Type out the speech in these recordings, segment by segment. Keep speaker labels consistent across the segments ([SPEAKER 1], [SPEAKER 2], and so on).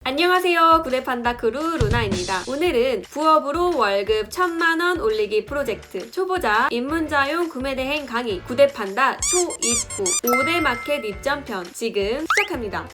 [SPEAKER 1] 안녕하세요. 구대판다 크루 루나입니다. 오늘은 부업으로 월급 1000만원 올리기 프로젝트 초보자 입문자용 구매대행 강의 구대판다 초입구 5대 마켓 입점편 지금 시작합니다.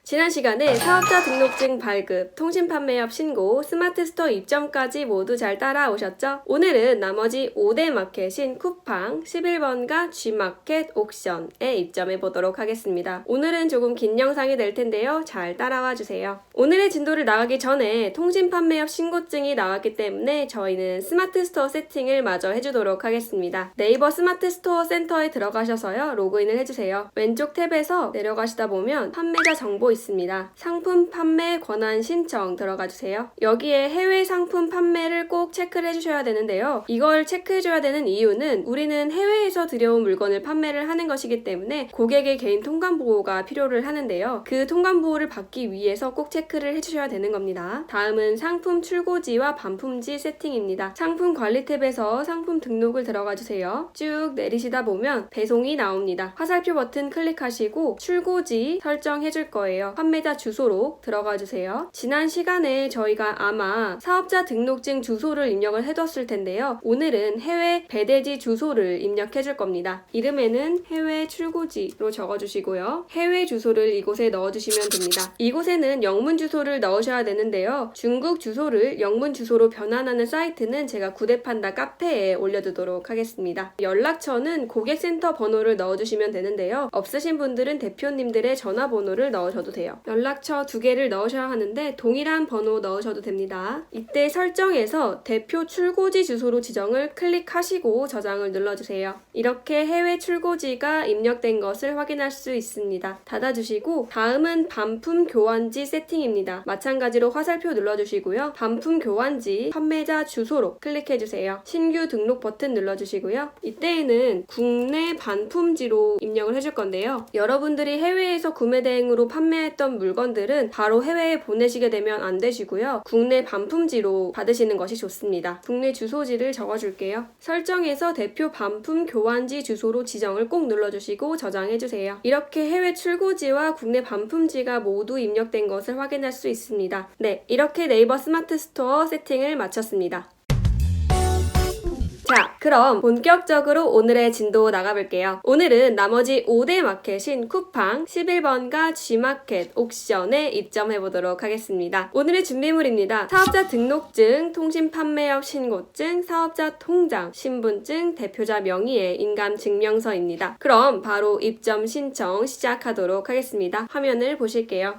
[SPEAKER 1] 지난 시간에 사업자 등록증 발급, 통신판매업 신고, 스마트 스토어 입점까지 모두 잘 따라오셨죠? 오늘은 나머지 5대 마켓인 쿠팡, 11번가 G마켓, 옥션에 입점해 보도록 하겠습니다. 오늘은 조금 긴 영상이 될 텐데요. 잘 따라와 주세요. 오늘의 진도를 나가기 전에 통신판매업 신고증이 나왔기 때문에 저희는 스마트 스토어 세팅을 마저 해주도록 하겠습니다. 네이버 스마트 스토어 센터에 들어가셔서요. 로그인을 해주세요. 왼쪽 탭에서 내려가시다 보면 판매자 정보 있습니다. 상품 판매 권한 신청 들어가 주세요. 여기에 해외 상품 판매를 꼭 체크를 해주셔야 되는데요. 이걸 체크해줘야 되는 이유는 우리는 해외에서 들여온 물건을 판매를 하는 것이기 때문에 고객의 개인 통관 보호가 필요를 하는데요. 그 통관 보호를 받기 위해서 꼭 체크를 해주셔야 되는 겁니다. 다음은 상품 출고지와 반품지 세팅입니다. 상품 관리 탭에서 상품 등록을 들어가 주세요. 쭉 내리시다 보면 배송이 나옵니다. 화살표 버튼 클릭하시고 출고지 설정해줄 거예요. 판매자 주소로 들어가 주세요. 지난 시간에 저희가 아마 사업자 등록증 주소를 입력을 해뒀을 텐데요. 오늘은 해외 배대지 주소를 입력해 줄 겁니다. 이름에는 해외 출고지로 적어주시고요. 해외 주소를 이곳에 넣어주시면 됩니다. 이곳에는 영문 주소를 넣으셔야 되는데요. 중국 주소를 영문 주소로 변환하는 사이트는 제가 구대판다 카페에 올려두도록 하겠습니다. 연락처는 고객센터 번호를 넣어주시면 되는데요. 없으신 분들은 대표님들의 전화번호를 넣으셔도 돼요. 연락처 2개를 넣으셔야 하는데 동일한 번호 넣으셔도 됩니다. 이때 설정에서 대표 출고지 주소로 지정을 클릭하시고 저장을 눌러주세요. 이렇게 해외 출고지가 입력된 것을 확인할 수 있습니다. 닫아주시고 다음은 반품 교환지 세팅입니다. 마찬가지로 화살표 눌러주시고요. 반품 교환지 판매자 주소로 클릭해주세요. 신규 등록 버튼 눌러주시고요. 이때에는 국내 반품지로 입력을 해줄 건데요. 여러분들이 해외에서 구매 대행으로 판매했던 물건들은 바로 해외에 보내시게 되면 안 되시고요. 국내 반품지로 받으시는 것이 좋습니다. 국내 주소지를 적어줄게요. 설정에서 대표 반품 교환지 주소로 지정을 꼭 눌러주시고 저장해주세요. 이렇게 해외 출고지와 국내 반품지가 모두 입력된 것을 확인할 수 있습니다. 네, 이렇게 네이버 스마트 스토어 세팅을 마쳤습니다. 자, 그럼 본격적으로 오늘의 진도 나가볼게요. 오늘은 나머지 5대 마켓인 쿠팡, 11번가 G마켓, 옥션에 입점해보도록 하겠습니다. 오늘의 준비물입니다. 사업자 등록증, 통신판매업 신고증, 사업자 통장, 신분증, 대표자 명의의 인감증명서입니다. 그럼 바로 입점 신청 시작하도록 하겠습니다. 화면을 보실게요.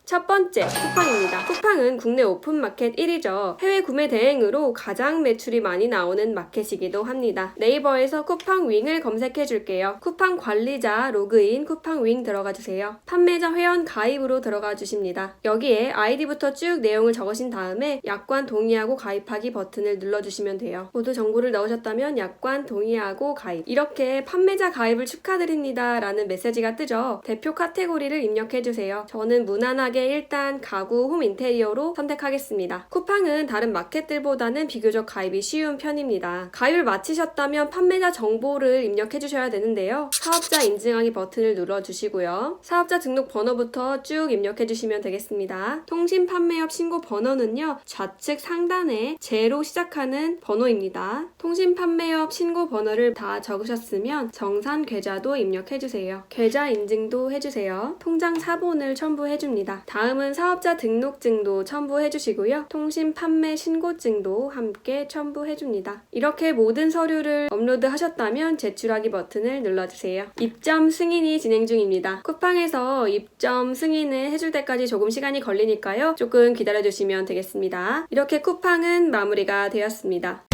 [SPEAKER 1] 첫 번째, 쿠팡입니다. 쿠팡은 국내 오픈마켓 1위죠. 해외 구매 대행으로 가장 매출이 많이 나오는 마켓이기도 합니다. 네이버에서 쿠팡윙을 검색해줄게요. 쿠팡 관리자 로그인 쿠팡윙 들어가주세요. 판매자 회원 가입으로 들어가 주십니다. 여기에 아이디부터 쭉 내용을 적으신 다음에 약관 동의하고 가입하기 버튼을 눌러주시면 돼요. 모두 정보를 넣으셨다면 약관 동의하고 가입. 이렇게 판매자 가입을 축하드립니다 라는 메시지가 뜨죠. 대표 카테고리를 입력해주세요. 저는 무난하게 일단 가구, 홈 인테리어로 선택하겠습니다. 쿠팡은 다른 마켓들보다는 비교적 가입이 쉬운 편입니다. 가입을 마치셨다면 판매자 정보를 입력해 주셔야 되는데요. 사업자 인증하기 버튼을 눌러주시고요. 사업자 등록 번호부터 쭉 입력해 주시면 되겠습니다. 통신 판매업 신고 번호는요. 좌측 상단에 제로 시작하는 번호입니다. 통신 판매업 신고 번호를 다 적으셨으면 정산 계좌도 입력해 주세요. 계좌 인증도 해주세요. 통장 사본을 첨부해 줍니다. 다음은 사업자 등록증도 첨부해 주시고요. 통신 판매 신고증도 함께 첨부해 줍니다. 이렇게 모든 서류를 업로드 하셨다면 제출하기 버튼을 눌러주세요. 입점 승인이 진행 중입니다. 쿠팡에서 입점 승인을 해줄 때까지 조금 시간이 걸리니까요. 조금 기다려주시면 되겠습니다. 이렇게 쿠팡은 마무리가 되었습니다.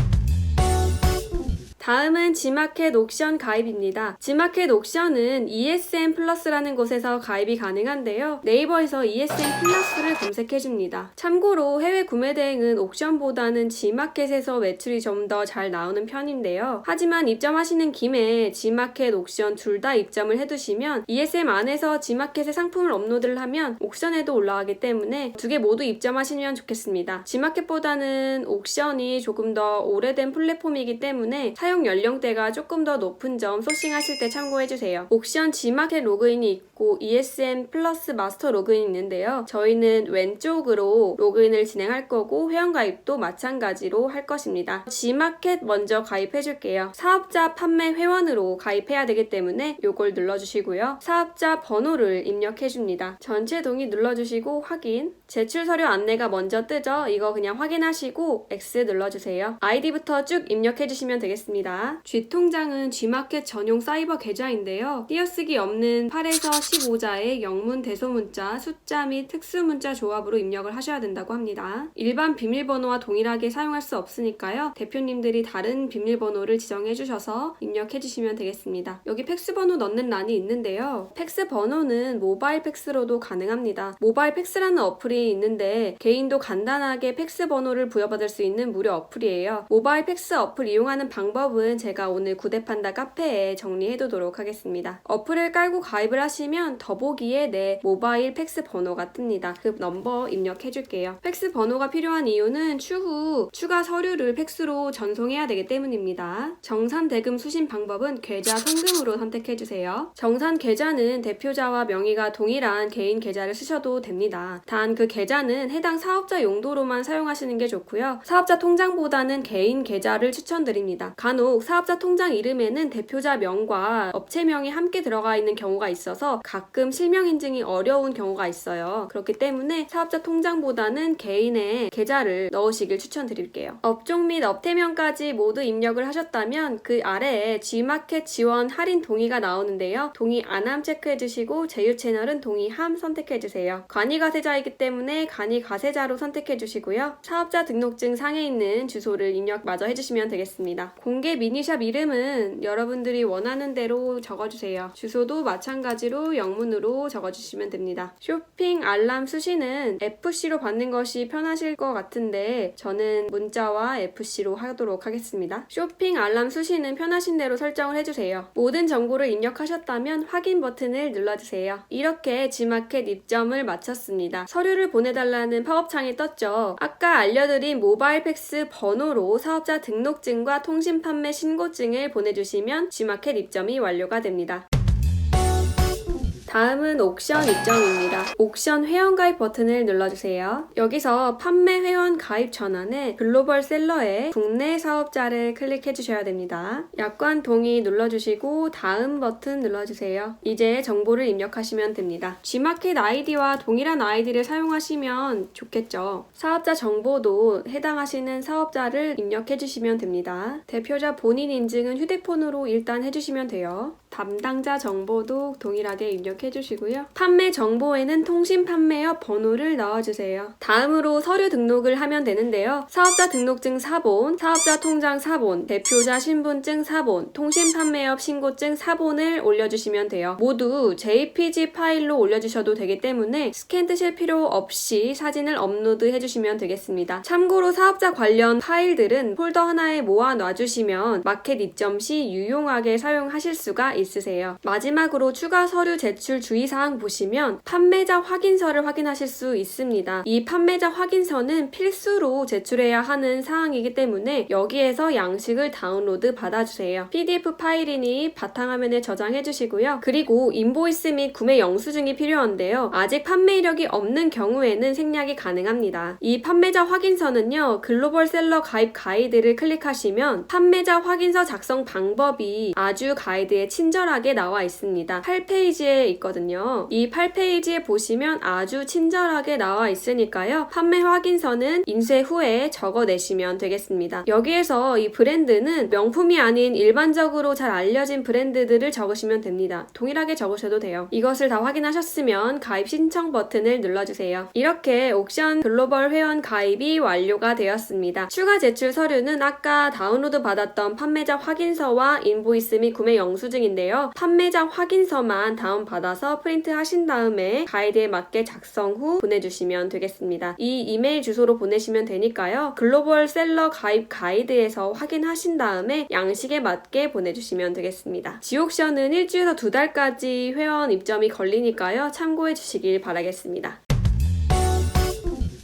[SPEAKER 1] 다음은 G마켓 옥션 가입입니다. G마켓 옥션은 ESN 플러스라는 곳에서 가입이 가능한데요. 네이버에서 ESN 플러스를 검색해줍니다. 참고로 해외 구매 대행은 옥션보다는 G마켓에서 매출이 좀 더 잘 나오는 편인데요. 하지만 입점하시는 김에 G마켓, 옥션 둘 다 입점을 해두시면 ESN 안에서 G마켓에 상품을 업로드를 하면 옥션에도 올라가기 때문에 두 개 모두 입점하시면 좋겠습니다. G마켓보다는 옥션이 조금 더 오래된 플랫폼이기 때문에 사용 연령대가 조금 더 높은 점 소싱하실 때 참고해주세요. 옥션 G마켓 로그인이 있고 ESN 플러스 마스터 로그인이 있는데요. 저희는 왼쪽으로 로그인을 진행할 거고 회원가입도 마찬가지로 할 것입니다. G마켓 먼저 가입해줄게요. 사업자 판매 회원으로 가입해야 되기 때문에 요걸 눌러주시고요. 사업자 번호를 입력해줍니다. 전체 동의 눌러주시고 확인. 제출 서류 안내가 먼저 뜨죠? 이거 그냥 확인하시고 X 눌러주세요. 아이디부터 쭉 입력해주시면 되겠습니다. G통장은 G마켓 전용 사이버 계좌인데요. 띄어쓰기 없는 8에서 15자의 영문 대소문자, 숫자 및 특수문자 조합으로 입력을 하셔야 된다고 합니다. 일반 비밀번호와 동일하게 사용할 수 없으니까요. 대표님들이 다른 비밀번호를 지정해 주셔서 입력해 주시면 되겠습니다. 여기 팩스 번호 넣는 란이 있는데요. 팩스 번호는 모바일 팩스로도 가능합니다. 모바일 팩스라는 어플이 있는데 개인도 간단하게 팩스 번호를 부여받을 수 있는 무료 어플이에요. 모바일 팩스 어플 이용하는 방법은 제가 오늘 구대판다 카페에 정리해 두도록 하겠습니다. 어플을 깔고 가입을 하시면 더보기에 내 모바일 팩스 번호가 뜹니다. 그 넘버 입력해 줄게요. 팩스 번호가 필요한 이유는 추후 추가 서류를 팩스로 전송해야 되기 때문입니다. 정산 대금 수신 방법은 계좌 송금으로 선택해 주세요. 정산 계좌는 대표자와 명의가 동일한 개인 계좌를 쓰셔도 됩니다. 단 그 계좌는 해당 사업자 용도로만 사용하시는 게 좋고요. 사업자 통장보다는 개인 계좌를 추천드립니다. 간혹 사업자 통장 이름에는 대표자 명과 업체명이 함께 들어가 있는 경우가 있어서 가끔 실명 인증이 어려운 경우가 있어요. 그렇기 때문에 사업자 통장보다는 개인의 계좌를 넣으시길 추천드릴게요. 업종 및 업태명까지 모두 입력을 하셨다면 그 아래에 G마켓 지원 할인 동의가 나오는데요. 동의 안함 체크해주시고 제휴 채널은 동의함 선택해주세요. 간이가세자이기 때문에 간이가세자로 선택해주시고요. 사업자 등록증 상에 있는 주소를 입력 마저 해주시면 되겠습니다. 공개 미니샵 이름은 여러분들이 원하는 대로 적어주세요. 주소도 마찬가지로 영문으로 적어주시면 됩니다. 쇼핑 알람 수신은 FC로 받는 것이 편하실 것 같은데 저는 문자와 FC로 하도록 하겠습니다. 쇼핑 알람 수신은 편하신 대로 설정을 해주세요. 모든 정보를 입력하셨다면 확인 버튼을 눌러주세요. 이렇게 G마켓 입점을 마쳤습니다. 서류를 보내달라는 팝업창이 떴죠. 아까 알려드린 모바일 팩스 번호로 사업자 등록증과 통신 판매 신고증을 보내주시면 G마켓 입점이 완료가 됩니다. 다음은 옥션 입점입니다. 옥션 회원가입 버튼을 눌러주세요. 여기서 판매 회원 가입 전환에 글로벌 셀러의 국내 사업자를 클릭해 주셔야 됩니다. 약관 동의 눌러주시고 다음 버튼 눌러주세요. 이제 정보를 입력하시면 됩니다. G마켓 아이디와 동일한 아이디를 사용하시면 좋겠죠. 사업자 정보도 해당하시는 사업자를 입력해 주시면 됩니다. 대표자 본인 인증은 휴대폰으로 일단 해주시면 돼요. 담당자 정보도 동일하게 입력해주시고요. 판매 정보에는 통신 판매업 번호를 넣어주세요. 다음으로 서류 등록을 하면 되는데요. 사업자 등록증 사본, 사업자 통장 사본, 대표자 신분증 사본, 통신 판매업 신고증 사본을 올려주시면 돼요. 모두 JPG 파일로 올려주셔도 되기 때문에 스캔 뜨실 필요 없이 사진을 업로드 해주시면 되겠습니다. 참고로 사업자 관련 파일들은 폴더 하나에 모아 놔주시면 마켓 입점 시 유용하게 사용하실 수가 있으세요. 마지막으로 추가 서류 제출 주의사항 보시면 판매자 확인서를 확인하실 수 있습니다. 이 판매자 확인서는 필수로 제출해야 하는 사항이기 때문에 여기에서 양식을 다운로드 받아주세요. PDF 파일이니 바탕화면에 저장해 주시고요. 그리고 인보이스 및 구매 영수증이 필요한데요. 아직 판매 이력이 없는 경우에는 생략이 가능합니다. 이 판매자 확인서는요. 글로벌 셀러 가입 가이드를 클릭하시면 판매자 확인서 작성 방법이 아주 가이드에 친절하게 나와 있습니다. 8페이지에 있거든요. 이 8페이지에 보시면 아주 친절하게 나와 있으니까요. 판매 확인서는 인쇄 후에 적어내시면 되겠습니다. 여기에서 이 브랜드는 명품이 아닌 일반적으로 잘 알려진 브랜드들을 적으시면 됩니다. 동일하게 적으셔도 돼요. 이것을 다 확인하셨으면 가입 신청 버튼을 눌러주세요. 이렇게 옥션 글로벌 회원 가입이 완료가 되었습니다. 추가 제출 서류는 아까 다운로드 받았던 판매자 확인서와 인보이스 및 구매 영수증인데요. 판매자 확인서만 다운받아서 프린트 하신 다음에 가이드에 맞게 작성 후 보내주시면 되겠습니다. 이 이메일 주소로 보내시면 되니까요. 글로벌 셀러 가입 가이드에서 확인하신 다음에 양식에 맞게 보내주시면 되겠습니다. 지옥션은 일주에서 2달까지 회원 입점이 걸리니까요. 참고해 주시길 바라겠습니다.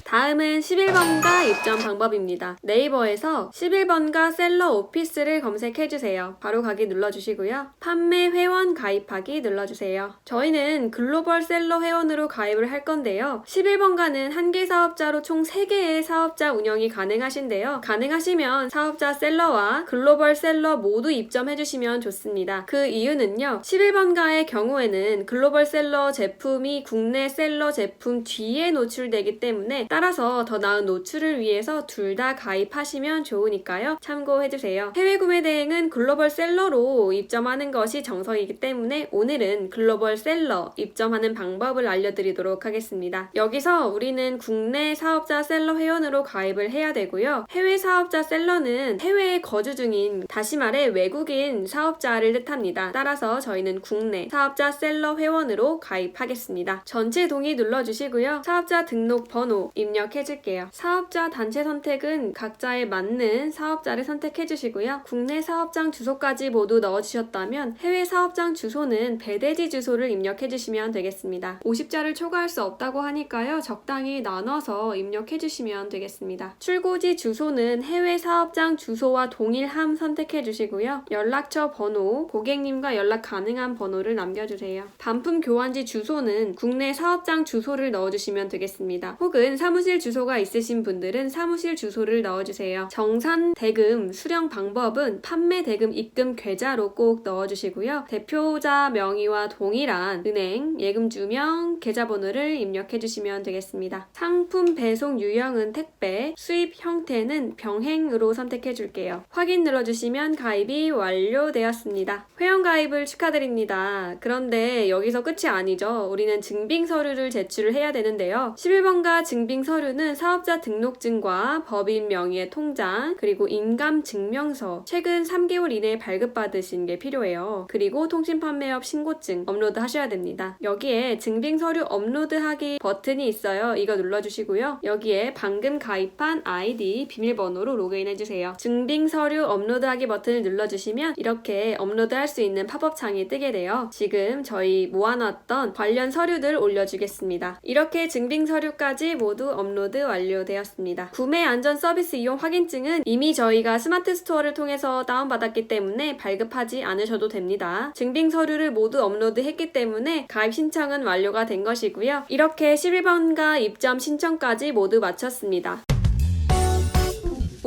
[SPEAKER 1] 다음은 11번가 입점 방법입니다. 네이버에서 11번가 셀러 오피스를 검색해주세요. 바로 가기 눌러주시고요. 판매 회원 가입하기 눌러주세요. 저희는 글로벌 셀러 회원으로 가입을 할 건데요. 11번가는 한 개 사업자로 총 3개의 사업자 운영이 가능하신데요. 가능하시면 사업자 셀러와 글로벌 셀러 모두 입점해주시면 좋습니다. 그 이유는요. 11번가의 경우에는 글로벌 셀러 제품이 국내 셀러 제품 뒤에 노출되기 때문에 따라서 더 나은 노출을 위해서 둘 다 가입하시면 좋으니까요. 참고해주세요. 해외 구매 대행은 글로벌 셀러로 입점하는 것이 정석이기 때문에 오늘은 글로벌 셀러 입점하는 방법을 알려드리도록 하겠습니다. 여기서 우리는 국내 사업자 셀러 회원으로 가입을 해야 되고요. 해외 사업자 셀러는 해외에 거주 중인, 다시 말해 외국인 사업자를 뜻합니다. 따라서 저희는 국내 사업자 셀러 회원으로 가입하겠습니다. 전체 동의 눌러주시고요. 사업자 등록 번호 입력해줄게요. 사업자 단체 선택은 각자에 맞는 사업자를 선택해주시고요. 국내 사업장 주소까지 모두 넣어주셨다면 해외 사업장 주소는 배대지 주소를 입력해주시면 되겠습니다. 50자를 초과할 수 없다고 하니까요. 적당히 나눠서 입력해주시면 되겠습니다. 출고지 주소는 해외 사업장 주소와 동일함 선택해주시고요. 연락처 번호, 고객님과 연락 가능한 번호를 남겨주세요. 반품 교환지 주소는 국내 사업장 주소를 넣어주시면 되겠습니다. 혹은 사무실 주소가 있으신 분들은 사무실 주소를 넣어주세요. 정산 대금 수령 방법은 판매 대금 입금 계좌로 꼭 넣어주시고요. 대표자 명의와 동일한 은행, 예금주명, 계좌번호를 입력해주시면 되겠습니다. 상품 배송 유형은 택배, 수입 형태는 병행으로 선택해줄게요. 확인 눌러주시면 가입이 완료되었습니다. 회원 가입을 축하드립니다. 그런데 여기서 끝이 아니죠. 우리는 증빙 서류를 제출을 해야 되는데요. 11번가 증빙 서류는 사업자 등록증과 법인 명의의 통장, 그리고 인감 증명서, 최근 3개월 이내에 발급받으신 게 필요해요. 그리고 통신판매업 신고증 업로드 하셔야 됩니다. 여기에 증빙 서류 업로드하기 버튼이 있어요. 이거 눌러주시고요. 여기에 방금 가입한 아이디, 비밀번호로 로그인해주세요. 증빙 서류 업로드하기 버튼을 눌러주시면 이렇게 업로드할 수 있는 팝업 창이 뜨게 돼요. 지금 저희 모아놨던 관련 서류들 올려주겠습니다. 이렇게 증빙 서류까지 모두 업로드 완료되었습니다. 구매 안전 서비스 이용 확인증은 이미 저희가 스마트 스토어를 통해서 다운받았기 때문에 발급하지 않으셔도 됩니다. 증빙 서류를 모두 업로드했기 때문에 가입 신청은 완료가 된 것이고요. 이렇게 11번가 입점 신청까지 모두 마쳤습니다.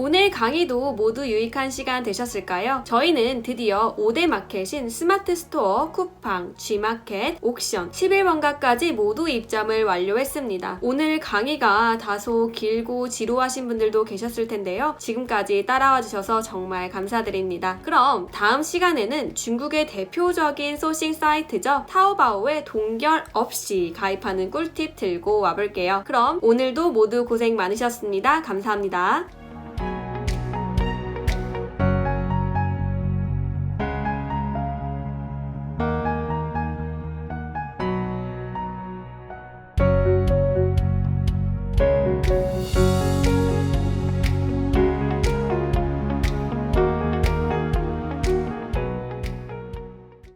[SPEAKER 1] 오늘 강의도 모두 유익한 시간 되셨을까요? 저희는 드디어 5대 마켓인 스마트 스토어, 쿠팡, G마켓, 옥션, 11번가까지 모두 입점을 완료했습니다. 오늘 강의가 다소 길고 지루하신 분들도 계셨을 텐데요. 지금까지 따라와 주셔서 정말 감사드립니다. 그럼 다음 시간에는 중국의 대표적인 소싱 사이트죠. 타오바오에 동결 없이 가입하는 꿀팁 들고 와볼게요. 그럼 오늘도 모두 고생 많으셨습니다. 감사합니다.